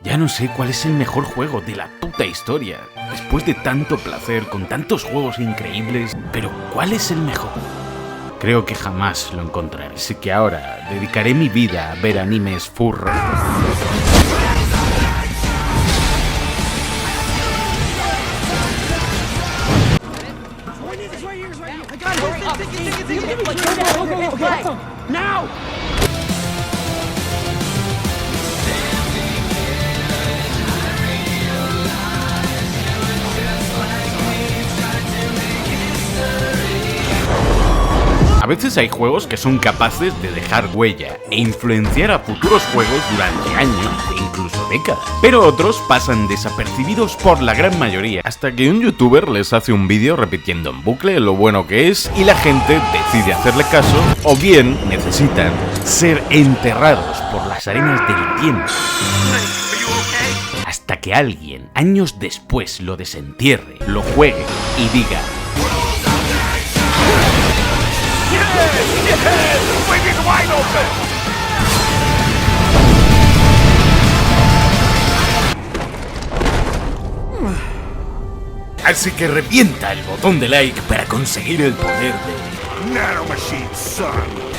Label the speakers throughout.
Speaker 1: Ya no sé cuál es el mejor juego de la puta historia. Después de tanto placer, con tantos juegos increíbles, pero ¿cuál es el mejor? Creo que jamás lo encontraré, así que ahora dedicaré mi vida a ver animes furro. A veces hay juegos que son capaces de dejar huella e influenciar a futuros juegos durante años e incluso décadas. Pero otros pasan desapercibidos por la gran mayoría, hasta que un youtuber les hace un vídeo repitiendo en bucle lo bueno que es y la gente decide hacerle caso, o bien necesitan ser enterrados por las arenas del tiempo. Hasta que alguien, años después, lo desentierre, lo juegue y diga: así que revienta el botón de like para conseguir el poder de Nanomachine Sun.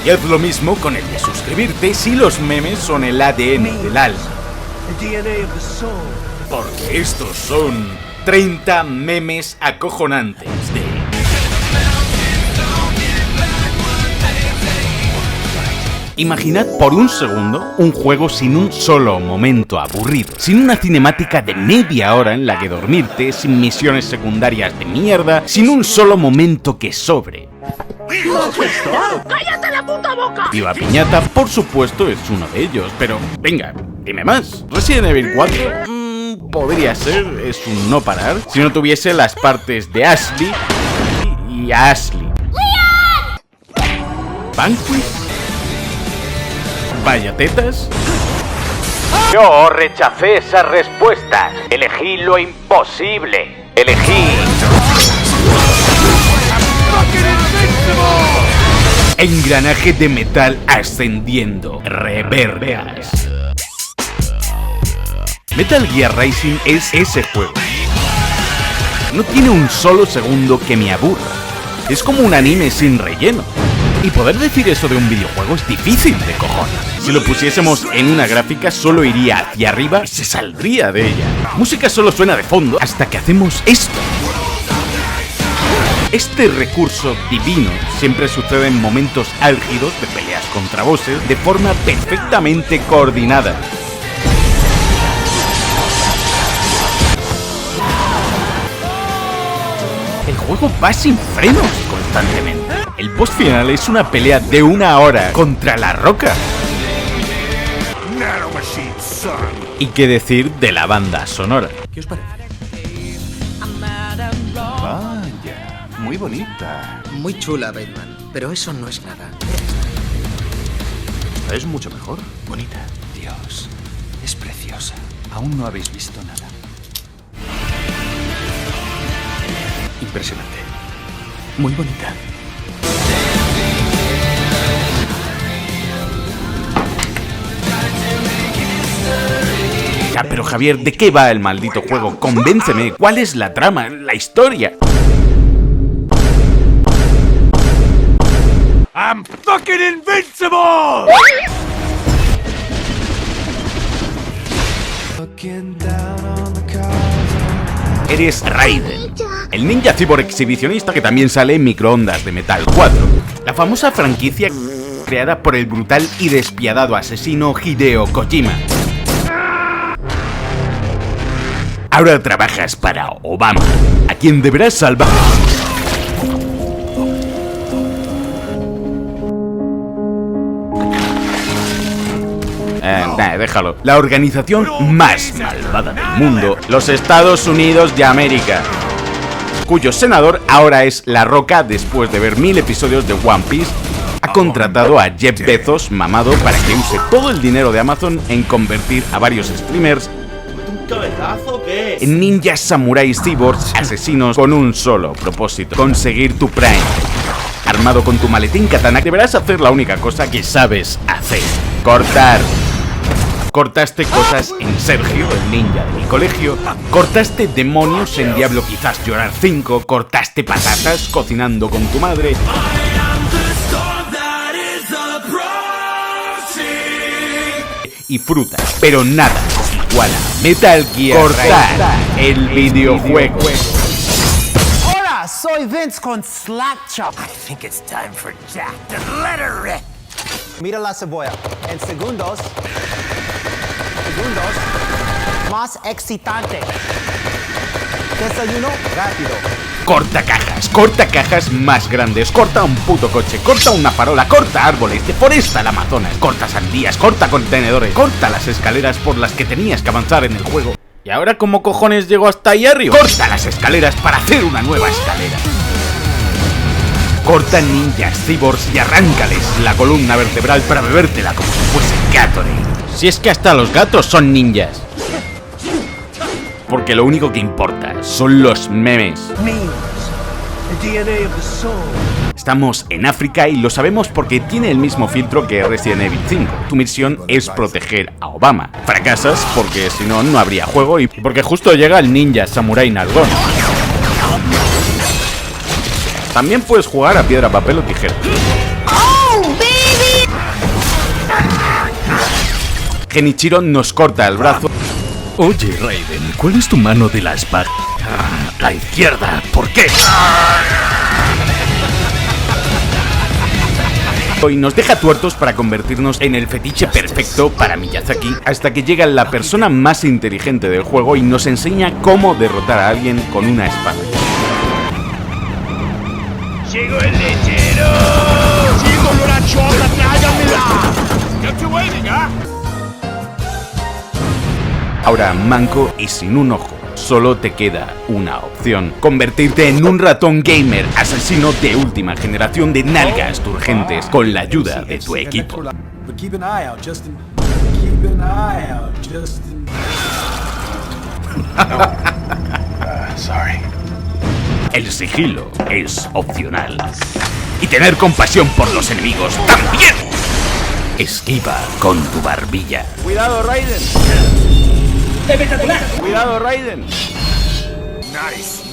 Speaker 1: Y haz lo mismo con el de suscribirte si los memes son el ADN del alma. Porque estos son 30 memes acojonantes de... Imaginad por un segundo un juego sin un solo momento aburrido, sin una cinemática de media hora en la que dormirte, sin misiones secundarias de mierda, sin un solo momento que sobre.
Speaker 2: ¡Cállate la puta boca!
Speaker 1: Viva Piñata, por supuesto, es uno de ellos, pero venga, dime más. Resident Evil 4 podría ser, es un no parar, si no tuviese las partes de Ashley y Ashley. Vanquish. Vaya tetas.
Speaker 3: Yo rechacé esas respuestas. Elegí lo imposible. Elegí...
Speaker 1: engranaje de metal ascendiendo. Reverbas. Metal Gear Rising es ese juego. No tiene un solo segundo que me aburra. Es como un anime sin relleno. Y poder decir eso de un videojuego es difícil de cojones. Si lo pusiésemos en una gráfica solo iría hacia arriba y se saldría de ella. Música solo suena de fondo hasta que hacemos esto. Este recurso divino siempre sucede en momentos álgidos de peleas contra bosses de forma perfectamente coordinada. El juego va sin frenos constantemente. El boss final es una pelea de 1 hora contra la roca. ¿Y qué decir de la banda sonora?
Speaker 4: ¿Qué os parece? Vaya, muy bonita.
Speaker 5: Muy chula, Bateman, pero eso no es nada.
Speaker 4: Es mucho mejor. Bonita. Dios, es preciosa. Aún no habéis visto nada. Impresionante. Muy bonita.
Speaker 1: Ya, pero Javier, ¿de qué va el maldito juego? Convénceme, ¿cuál es la trama, la historia?
Speaker 3: I'm fucking invincible!
Speaker 1: Eres Raiden, el ninja cyborg exhibicionista que también sale en Microondas de Metal 4, la famosa franquicia creada por el brutal y despiadado asesino Hideo Kojima. Ahora trabajas para Obama, a quien deberás salvar. Déjalo. La organización más malvada del mundo, los Estados Unidos de América, cuyo senador ahora es La Roca después de ver 1000 episodios de One Piece, ha contratado a Jeff Bezos, mamado, para que use todo el dinero de Amazon en convertir a varios streamers en ninjas samuráis cyborgs asesinos con un solo propósito: conseguir tu Prime. Armado con tu maletín katana, deberás hacer la única cosa que sabes hacer: cortar. Cortaste cosas en Sergio, el ninja de mi colegio. Cortaste demonios en Diablo Quizás Llorar 5. Cortaste patatas cocinando con tu madre. Y frutas, pero nada igual a Metal Gear Cortar el videojuego.
Speaker 2: Hola, soy Vince con Slackchop. I think it's time for Jack to let her rip. Mira la cebolla. En segundos, más excitante. Desayuno rápido.
Speaker 1: Corta cajas más grandes, corta un puto coche, corta una farola, corta árboles, deforesta el Amazonas, corta sandías, corta contenedores, corta las escaleras por las que tenías que avanzar en el juego. ¿Y ahora cómo cojones llego hasta ahí arriba? Corta las escaleras para hacer una nueva escalera. Corta ninjas, cyborgs y arráncales la columna vertebral para bebértela como si fuese Gatorade. Si es que hasta los gatos son ninjas. Porque lo único que importa son los memes. Estamos en África y lo sabemos porque tiene el mismo filtro que Resident Evil 5. Tu misión es proteger a Obama. Fracasas porque si no, no habría juego y porque justo llega el ninja Samurai Nalgón. También puedes jugar a piedra, papel o tijera. Genichiro nos corta el brazo.
Speaker 6: Oye, Raiden, ¿cuál es tu mano de la espada?
Speaker 1: La izquierda, ¿por qué? Y nos deja tuertos para convertirnos en el fetiche perfecto para Miyazaki, hasta que llega la persona más inteligente del juego y nos enseña cómo derrotar a alguien con una espada.
Speaker 3: ¡Llegó el lechero! ¡Llegó la chorra, tráigamela! ¿Qué te waiting, ah?
Speaker 1: Ahora manco y sin un ojo, solo te queda una opción: convertirte en un ratón gamer asesino de última generación de nalgas turgentes con la ayuda de tu equipo. El sigilo es opcional. Y tener compasión por los enemigos también. Esquiva con tu barbilla.
Speaker 3: ¡Cuidado, Raiden!
Speaker 1: ¡Cuidado, Raiden!
Speaker 3: Nice.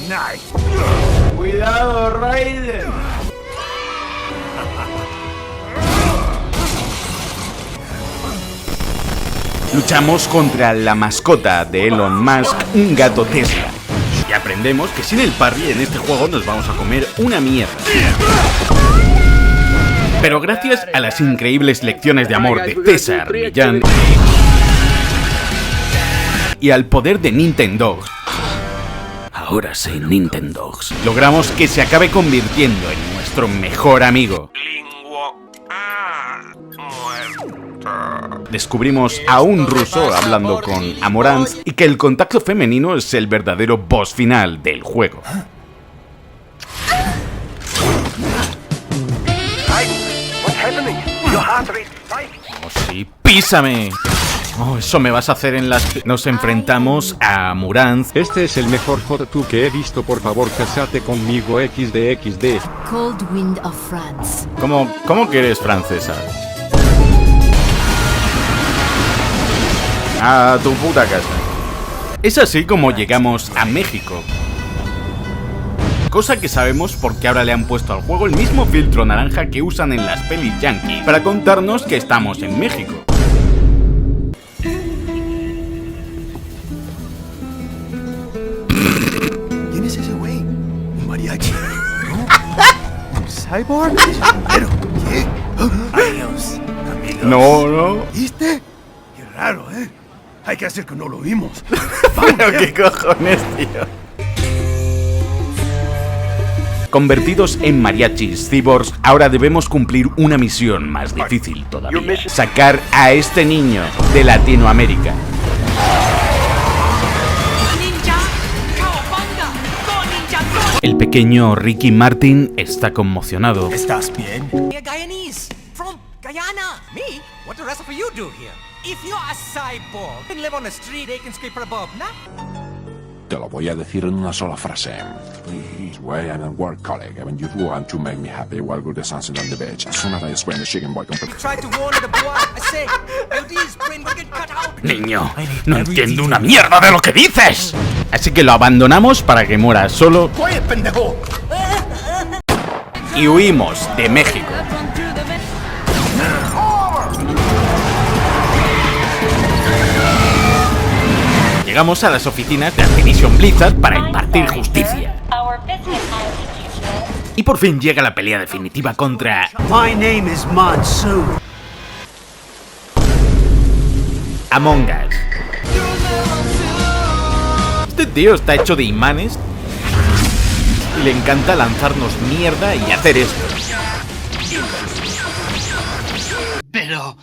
Speaker 1: ¡Cuidado, Raiden! Luchamos contra la mascota de Elon Musk, un gato Tesla. Y aprendemos que sin el parry en este juego nos vamos a comer una mierda. Pero gracias a las increíbles lecciones de amor de César Millán y al poder de Nintendogs, ahora sí, Nintendogs, logramos que se acabe convirtiendo en nuestro mejor amigo. Descubrimos a un ruso hablando con Amoranth y que el contacto femenino es el verdadero boss final del juego. Oh, sí, písame. Oh, eso me vas a hacer en las... Nos enfrentamos a Amoranth.
Speaker 7: Este es el mejor J2 que he visto, por favor, casate conmigo, XD.
Speaker 8: Cold Wind of France.
Speaker 1: ¿Cómo que eres francesa? A tu puta casa. Es así como llegamos a México. Cosa que sabemos porque ahora le han puesto al juego el mismo filtro naranja que usan en las pelis yankee para contarnos que estamos en México.
Speaker 4: ¿Quién es ese güey? ¿Un mariachi? ¿Un cyborg? ¿Pero qué? Adiós, amigos.
Speaker 1: No.
Speaker 4: ¿Viste? Qué raro, ¿eh? Hay que hacer que no lo vimos.
Speaker 1: Pero qué cojones, tío. Convertidos en mariachis cyborgs, ahora debemos cumplir una misión más difícil todavía: sacar a este niño de Latinoamérica. El pequeño Ricky Martin está conmocionado.
Speaker 4: ¿Estás bien?
Speaker 2: Guyanese from Guyana. Me? What the rest of you do here? If you're a cyborg and live on the street, they can scrape above, nah?
Speaker 9: Te lo voy a decir en una sola frase. Please, way and work colleague. When you want to make me happy while we're dancing on the beach. As soon as I explain the chicken boy
Speaker 1: Niño, no entiendo una mierda de lo que dices. Así que lo abandonamos para que muera solo.
Speaker 3: ¡Oye, pendejo!
Speaker 1: Y huimos de México. Llegamos a las oficinas de Activision Blizzard para impartir justicia. Y por fin llega la pelea definitiva contra...
Speaker 2: My name is Monsoon.
Speaker 1: Among Us. Este tío está hecho de imanes y le encanta lanzarnos mierda y hacer esto.
Speaker 10: Pero,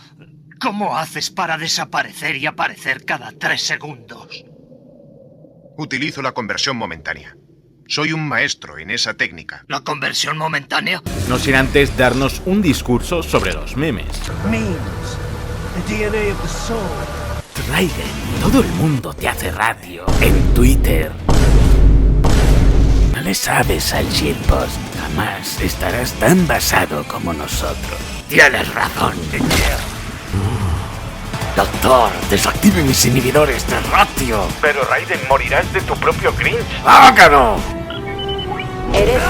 Speaker 10: ¿cómo haces para desaparecer y aparecer cada 3 segundos?
Speaker 3: Utilizo la conversión momentánea. Soy un maestro en esa técnica.
Speaker 10: ¿La conversión momentánea?
Speaker 1: No sin antes darnos un discurso sobre los memes. Raiden, todo el mundo te hace ratio en Twitter. No le sabes al shitpost. Jamás estarás tan basado como nosotros.
Speaker 10: Tienes razón, Niño.
Speaker 1: Doctor, desactive mis inhibidores de ratio.
Speaker 3: Pero Raiden, morirás de tu propio cringe.
Speaker 1: ¡Hágalo!
Speaker 11: Eres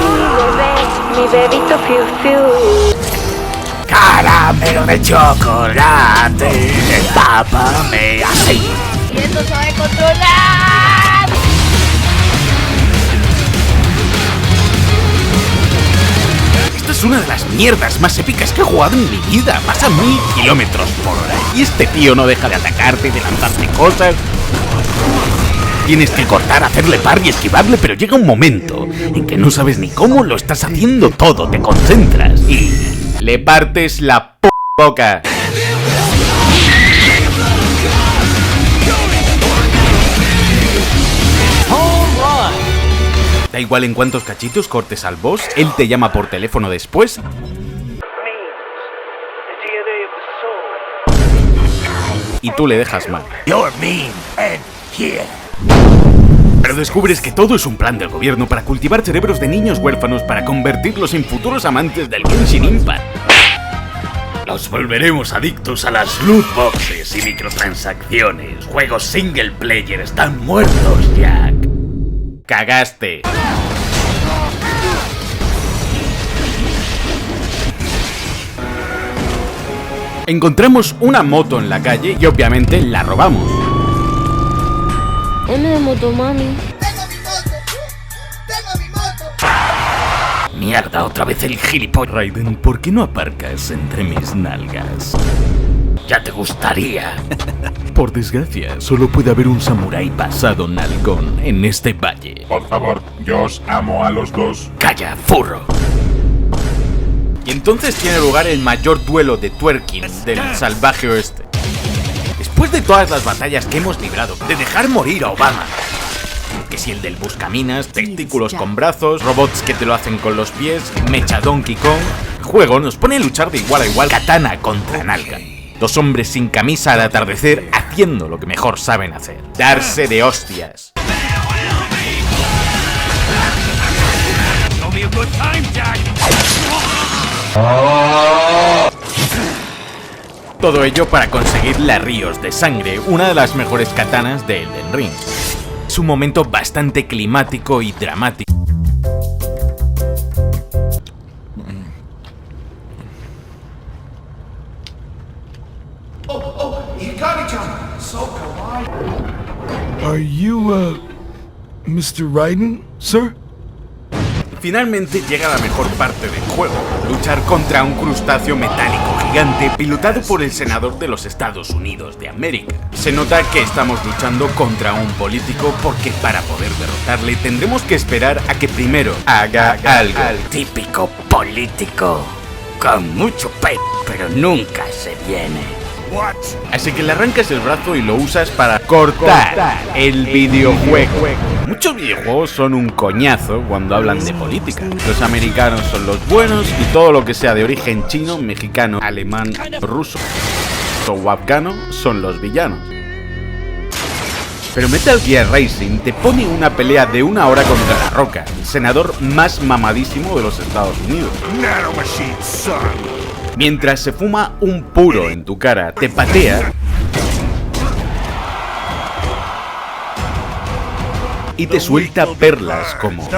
Speaker 11: mi bebito fiu fiu.
Speaker 1: Caramelo de chocolate, empápame así.
Speaker 11: Y esto se va a controlar.
Speaker 1: Esta es una de las mierdas más épicas que he jugado en mi vida. Vas a 1000 kilómetros por hora y este tío no deja de atacarte y de lanzarte cosas. Tienes que cortar, hacerle par y esquivarle, pero llega un momento en que no sabes ni cómo lo estás haciendo todo. Te concentras y le partes la boca. Da igual en cuántos cachitos cortes al boss, él te llama por teléfono después. Y tú le dejas mal. Pero descubres que todo es un plan del gobierno para cultivar cerebros de niños huérfanos para convertirlos en futuros amantes del Genshin Impact. Los volveremos adictos a las loot boxes y microtransacciones. Juegos single player están muertos, Jack. Cagaste. Encontramos una moto en la calle y obviamente la robamos.
Speaker 11: Dame la moto, mami.
Speaker 1: Mierda, otra vez el gilipollas. Raiden, ¿por qué no aparcas entre mis nalgas? Ya te gustaría. Por desgracia, solo puede haber un samurái pasado nalgón en este valle.
Speaker 9: Por favor, yo os amo a los dos.
Speaker 1: Calla, furro. Y entonces tiene lugar el mayor duelo de twerking del salvaje oeste. Después de todas las batallas que hemos librado, de dejar morir a Obama, que si el del buscaminas, testículos con brazos, robots que te lo hacen con los pies, mecha Donkey Kong, el juego nos pone a luchar de igual a igual, katana contra nalga. Dos hombres sin camisa al atardecer haciendo lo que mejor saben hacer, darse de hostias. Todo ello para conseguir la Ríos de Sangre, una de las mejores katanas de Elden Ring. Es un momento bastante climático y dramático.
Speaker 12: Are you, Mr. Raiden, sir?
Speaker 1: Finalmente llega la mejor parte del juego, luchar contra un crustáceo metálico gigante pilotado por el senador de los Estados Unidos de América. Se nota que estamos luchando contra un político porque para poder derrotarle tendremos que esperar a que primero haga algo.
Speaker 10: Típico político, con mucho pedo, pero nunca se viene.
Speaker 1: Así que le arrancas el brazo y lo usas para cortar el videojuego. Muchos videojuegos son un coñazo cuando hablan de política. Los americanos son los buenos y todo lo que sea de origen chino, mexicano, alemán, ruso o afgano son los villanos. Pero Metal Gear Rising te pone una pelea de 1 hora contra La Roca, el senador más mamadísimo de los Estados Unidos. Mientras se fuma un puro en tu cara, te patea y te suelta perlas como...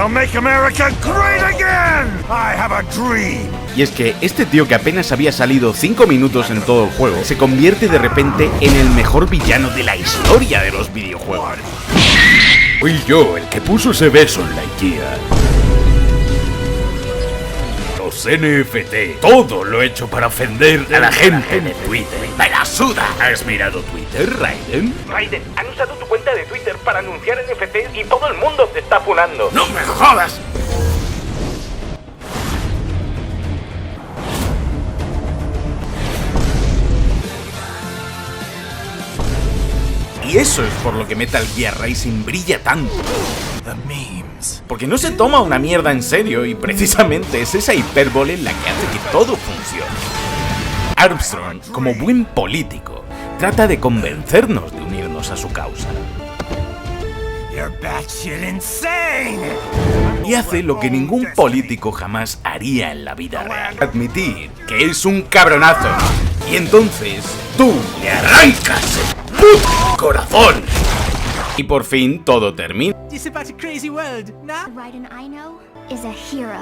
Speaker 1: Y es que este tío que apenas había salido 5 minutos en todo el juego, se convierte de repente en el mejor villano de la historia de los videojuegos.
Speaker 6: Fui yo el que puso ese beso en la IKEA. Los NFT, todo lo he hecho para ofender a la gente de Twitter. ¡Me la suda! ¿Has mirado Twitter, Raiden?
Speaker 13: Raiden, han usado tu cuenta de Twitter para anunciar NFTs y todo el mundo te está funando.
Speaker 6: ¡No me jodas!
Speaker 1: Y eso es por lo que Metal Gear Rising brilla tanto. Porque no se toma una mierda en serio y precisamente es esa hipérbole la que hace que todo funcione. Armstrong, como buen político, trata de convencernos de unirnos a su causa. Y hace lo que ningún político jamás haría en la vida real: admitir que es un cabronazo. Y entonces tú le arrancas el puto corazón. Y por fin todo termina.
Speaker 8: Raiden I know is a hero.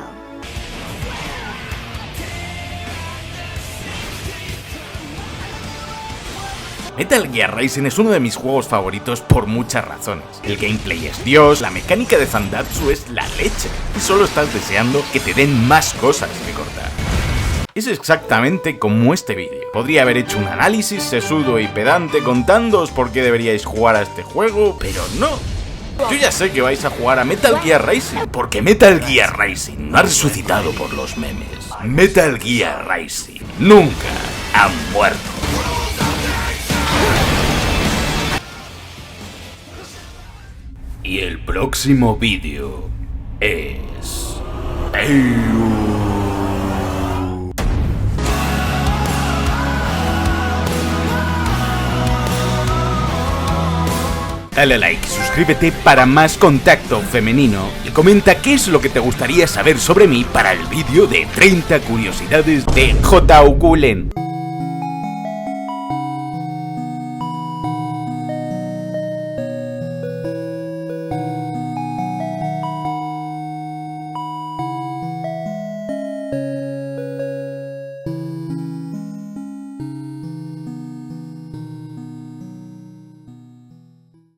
Speaker 1: Metal Gear Rising es uno de mis juegos favoritos por muchas razones. El gameplay es Dios, la mecánica de Zandatsu es la leche, y solo estás deseando que te den más cosas que cortar. Es exactamente como este vídeo. Podría haber hecho un análisis sesudo y pedante contándoos por qué deberíais jugar a este juego, pero no. Yo ya sé que vais a jugar a Metal Gear Rising, porque Metal Gear Rising no ha resucitado por los memes. Metal Gear Rising nunca ha muerto. Y el próximo vídeo es... Dale like y suscríbete para más contacto femenino y comenta qué es lo que te gustaría saber sobre mí para el vídeo de 30 curiosidades de J. Okulen.